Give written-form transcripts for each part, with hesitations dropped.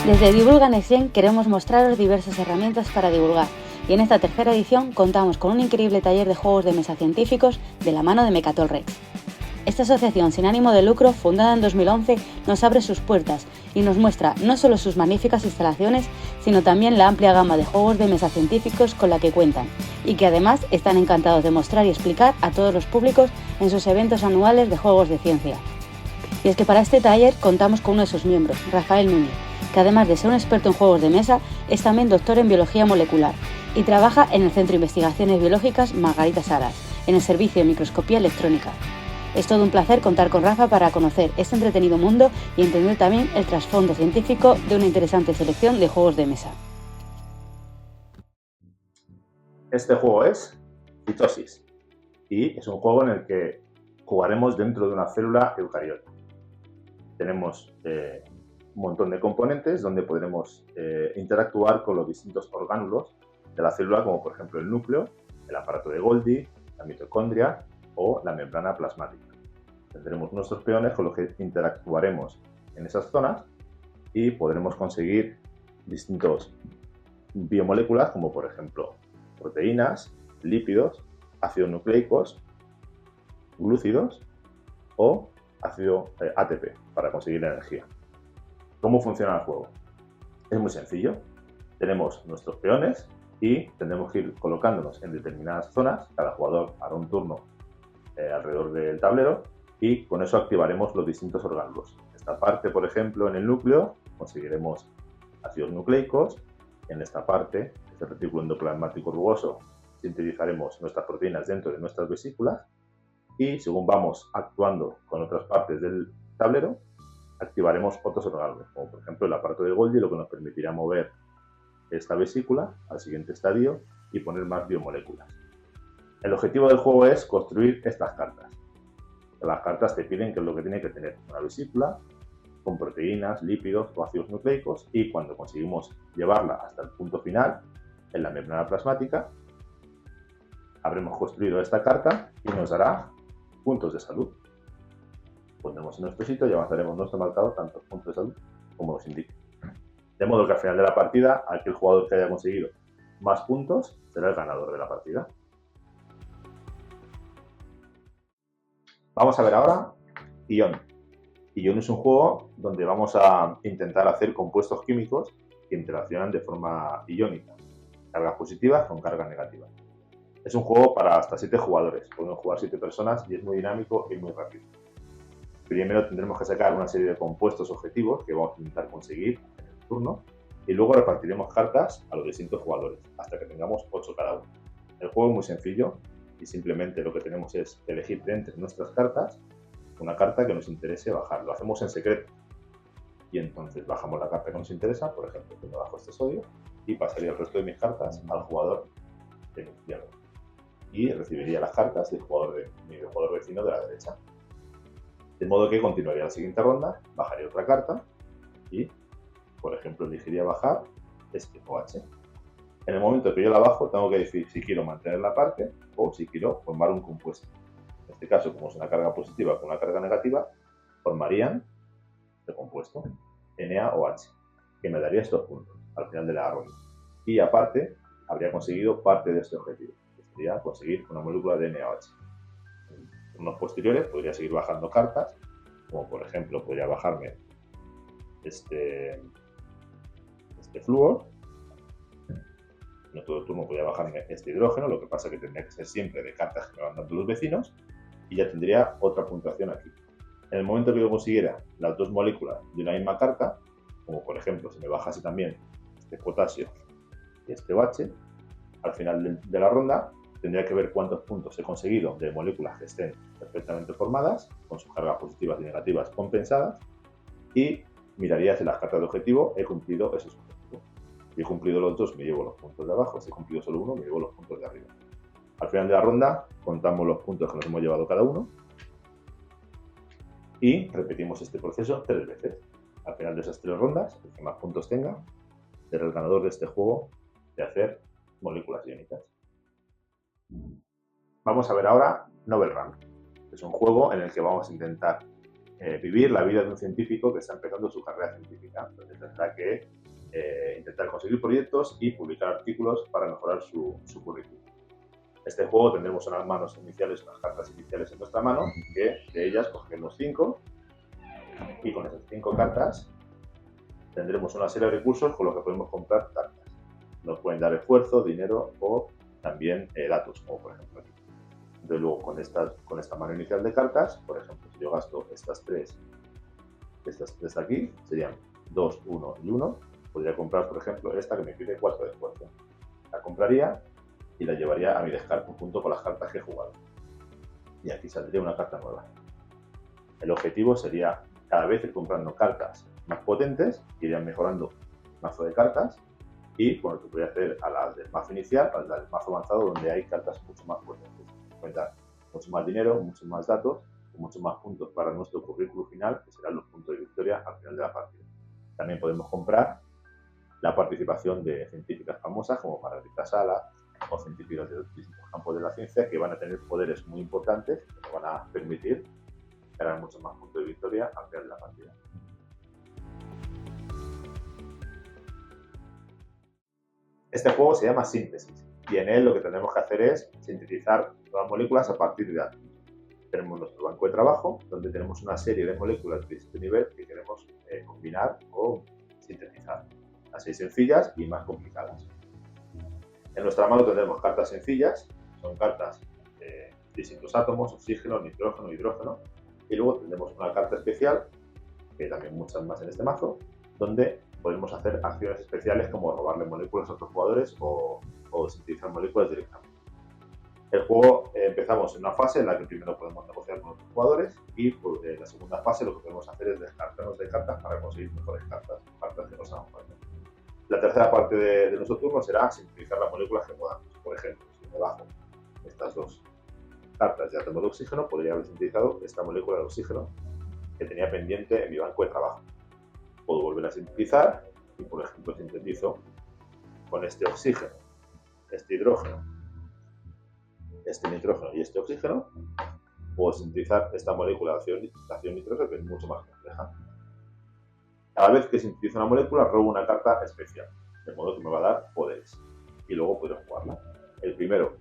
Desde Divulga Next Gen queremos mostraros diversas herramientas para divulgar y en esta tercera edición contamos con un increíble taller de juegos de mesa científicos de la mano de Mecatol Rex. Esta asociación sin ánimo de lucro, fundada en 2011, nos abre sus puertas y nos muestra no solo sus magníficas instalaciones, sino también la amplia gama de juegos de mesa científicos con la que cuentan y que además están encantados de mostrar y explicar a todos los públicos en sus eventos anuales de juegos de ciencia. Y es que para este taller contamos con uno de sus miembros, Rafael Núñez, que además de ser un experto en juegos de mesa, es también doctor en biología molecular y trabaja en el Centro de Investigaciones Biológicas Margarita Salas, en el servicio de microscopía electrónica. Es todo un placer contar con Rafa para conocer este entretenido mundo y entender también el trasfondo científico de una interesante selección de juegos de mesa. Este juego es Citosis y es un juego en el que jugaremos dentro de una célula eucariota. Tenemos un montón de componentes donde podremos interactuar con los distintos orgánulos de la célula, como por ejemplo el núcleo, el aparato de Golgi, la mitocondria o la membrana plasmática. Tendremos nuestros peones con los que interactuaremos en esas zonas y podremos conseguir distintos biomoléculas, como por ejemplo proteínas, lípidos, ácidos nucleicos, glúcidos o ácido ATP para conseguir energía. ¿Cómo funciona el juego? Es muy sencillo. Tenemos nuestros peones y tendremos que ir colocándonos en determinadas zonas. Cada jugador hará un turno alrededor del tablero y con eso activaremos los distintos orgánulos. En esta parte, por ejemplo, en el núcleo conseguiremos ácidos nucleicos. En esta parte, este retículo endoplasmático rugoso, sintetizaremos nuestras proteínas dentro de nuestras vesículas y según vamos actuando con otras partes del tablero, activaremos otros orgánulos, como por ejemplo el aparato de Golgi, lo que nos permitirá mover esta vesícula al siguiente estadio y poner más biomoléculas. El objetivo del juego es construir estas cartas. Las cartas te piden qué es lo que tiene que tener una vesícula con proteínas, lípidos o ácidos nucleicos y cuando conseguimos llevarla hasta el punto final, en la membrana plasmática, habremos construido esta carta y nos dará puntos de salud. Pondremos en nuestro sitio y avanzaremos nuestro marcador tanto puntos de salud como nos indique. De modo que al final de la partida, aquel jugador que haya conseguido más puntos será el ganador de la partida. Vamos a ver ahora Ion. Ion es un juego donde vamos a intentar hacer compuestos químicos que interaccionan de forma iónica, cargas positivas con cargas negativas. Es un juego para hasta 7 jugadores, pueden jugar 7 personas y es muy dinámico y muy rápido. Primero tendremos que sacar una serie de compuestos objetivos que vamos a intentar conseguir en el turno y luego repartiremos cartas a los distintos jugadores hasta que tengamos 8 cada uno. El juego es muy sencillo y simplemente lo que tenemos es elegir de entre nuestras cartas una carta que nos interese bajar. Lo hacemos en secreto y entonces bajamos la carta que nos interesa, por ejemplo, yo me bajo este sodio y pasaría el resto de mis cartas al jugador de mi izquierda y recibiría las cartas del jugador vecino de la derecha. De modo que continuaría la siguiente ronda, bajaría otra carta y, por ejemplo, elegiría bajar este OH. En el momento que yo la bajo, tengo que decir si quiero mantener la parte o si quiero formar un compuesto. En este caso, como es una carga positiva con una carga negativa, formarían este compuesto, NaOH, que me daría estos puntos al final de la ronda. Y aparte, habría conseguido parte de este objetivo, que sería conseguir una molécula de NaOH. En unos posteriores podría seguir bajando cartas, como por ejemplo podría bajarme este flúor. En otro turno podría bajarme este hidrógeno, lo que pasa que tendría que ser siempre de cartas que me van dando los vecinos y ya tendría otra puntuación aquí. En el momento que yo consiguiera las dos moléculas de una misma carta, como por ejemplo si me bajase también este potasio y este OH, al final de la ronda tendría que ver cuántos puntos he conseguido de moléculas que estén perfectamente formadas, con sus cargas positivas y negativas compensadas, y miraría si las cartas de objetivo he cumplido esos objetivos. Si he cumplido los dos, me llevo los puntos de abajo. Si he cumplido solo uno, me llevo los puntos de arriba. Al final de la ronda, contamos los puntos que nos hemos llevado cada uno y repetimos este proceso 3 veces. Al final de esas 3 rondas, el que más puntos tenga será el ganador de este juego de hacer moléculas iónicas. Vamos a ver ahora Novel Run. Es un juego en el que vamos a intentar vivir la vida de un científico que está empezando su carrera científica, donde tendrá que conseguir proyectos y publicar artículos para mejorar su currículum. Este juego tendremos unas manos iniciales, unas cartas iniciales en nuestra mano, que de ellas cogeremos 5 y con esas 5 cartas tendremos una serie de recursos con los que podemos comprar cartas. Nos pueden dar esfuerzo, dinero o también datos, como por ejemplo aquí. Entonces luego con esta mano inicial de cartas, por ejemplo, si yo gasto estas tres de aquí, serían 2, 1 y 1, podría comprar por ejemplo esta que me pide 4 de esfuerzo. La compraría y la llevaría a mi descarte junto con las cartas que he jugado. Y aquí saldría una carta nueva. El objetivo sería cada vez ir comprando cartas más potentes, que irían mejorando el mazo de cartas, y con lo que voy a hacer a las del mazo inicial, a las del mazo avanzado, donde hay cartas mucho más potentes. Pueden dar mucho más dinero, muchos más datos, muchos más puntos para nuestro currículum final, que serán los puntos de victoria al final de la partida. También podemos comprar la participación de científicas famosas como Margarita Salas o científicos de distintos campos de la ciencia que van a tener poderes muy importantes que nos van a permitir ganar muchos más puntos de victoria al final de la partida. Este juego se llama Síntesis y en él lo que tenemos que hacer es sintetizar nuevas moléculas a partir de datos. Tenemos nuestro banco de trabajo donde tenemos una serie de moléculas de distinto nivel que queremos combinar o sintetizar. Así sencillas y más complicadas. En nuestra mano tendremos cartas sencillas, son cartas de distintos átomos, oxígeno, nitrógeno, hidrógeno, y luego tendremos una carta especial, que también muchas más en este mazo, donde podemos hacer acciones especiales como robarle moléculas a otros jugadores o sintetizar moléculas directamente. El juego empezamos en una fase en la que primero podemos negociar con otros jugadores y en la segunda fase lo que podemos hacer es descartarnos de cartas para conseguir mejores cartas que nos hagan falta. La tercera parte de nuestro turno será sintetizar las moléculas que podamos. Por ejemplo, si me bajo estas dos cartas de átomo de oxígeno, podría haber sintetizado esta molécula de oxígeno que tenía pendiente en mi banco de trabajo. Puedo volver a sintetizar y, por ejemplo, sintetizo con este oxígeno, este hidrógeno, este nitrógeno y este oxígeno. Puedo sintetizar esta molécula de acción nitrógeno que es mucho más compleja. Cada vez que sintetizo una molécula, robo una carta especial, de modo que me va a dar poderes. Y luego puedo jugarla. El primero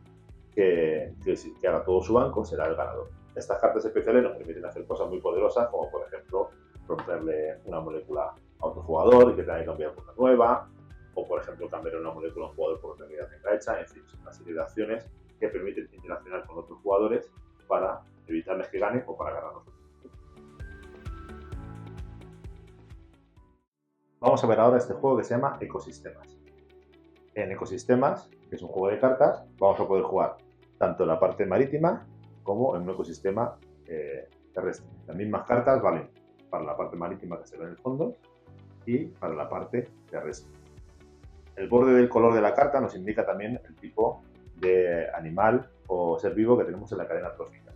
que haga todo su banco será el ganador. Estas cartas especiales nos permiten hacer cosas muy poderosas, como por ejemplo romperle una molécula a otro jugador y que tenga que cambiar por una nueva, o por ejemplo cambiar una molécula a un jugador por otra que ya tenga hecha. En fin, es una serie de acciones que permiten interaccionar con otros jugadores para evitarles que ganen o para ganar nosotros. Vamos a ver ahora este juego que se llama Ecosistemas. En Ecosistemas, que es un juego de cartas, vamos a poder jugar tanto en la parte marítima como en un ecosistema terrestre. Las mismas cartas valen para la parte marítima que se ve en el fondo y para la parte terrestre. El borde del color de la carta nos indica también el tipo de animal o ser vivo que tenemos en la cadena trófica.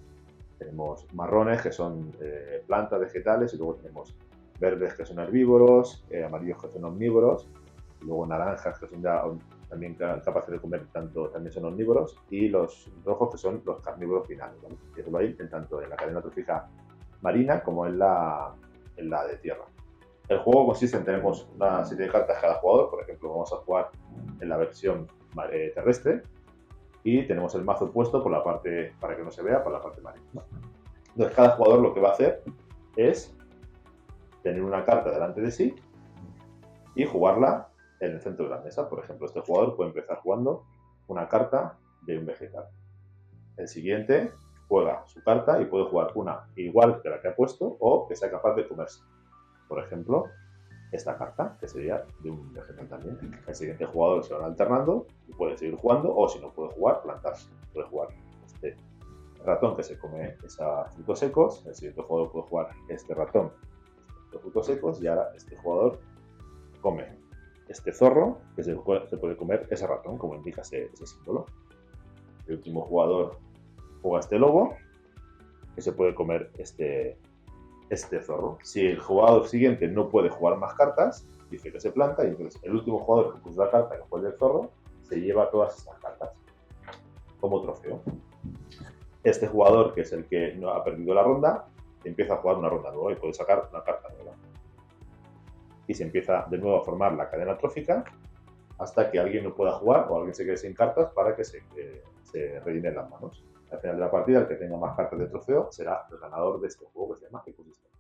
Tenemos marrones, que son plantas, vegetales, y luego tenemos verdes, que son herbívoros, amarillos, que son omnívoros, y luego naranjas, que son ya también capaces de comer, también son omnívoros, y los rojos, que son los carnívoros finales, ¿vale? Y eso lo hay tanto en la cadena trófica marina como en la de tierra. El juego consiste en tenemos una serie de cartas cada jugador. Por ejemplo, vamos a jugar en la versión terrestre y tenemos el mazo puesto por la parte, para que no se vea, por la parte marítima. Entonces cada jugador lo que va a hacer es tener una carta delante de sí y jugarla en el centro de la mesa. Por ejemplo, este jugador puede empezar jugando una carta de un vegetal. El siguiente juega su carta y puede jugar una igual que la que ha puesto o que sea capaz de comerse. Por ejemplo, esta carta, que sería de un vegetal también. El siguiente jugador se van alternando y puede seguir jugando, o si no puede jugar, plantarse. Puede jugar este ratón que se come esos frutos secos, el siguiente jugador puede jugar este ratón, estos frutos secos, y ahora este jugador come este zorro, que se puede comer ese ratón, como indica ese símbolo. El último jugador juega este lobo, que se puede comer este zorro. Si el jugador siguiente no puede jugar más cartas, dice que se planta, y entonces el último jugador que puso la carta que fue el del zorro se lleva todas estas cartas como trofeo. Este jugador, que es el que no ha perdido la ronda, empieza a jugar una ronda nueva y puede sacar una carta nueva. Y se empieza de nuevo a formar la cadena trófica hasta que alguien no pueda jugar o alguien se quede sin cartas para que se rellenen las manos. Al final de la partida, el que tenga más cartas de trofeo será el ganador de este juego que se llama Ecosistema.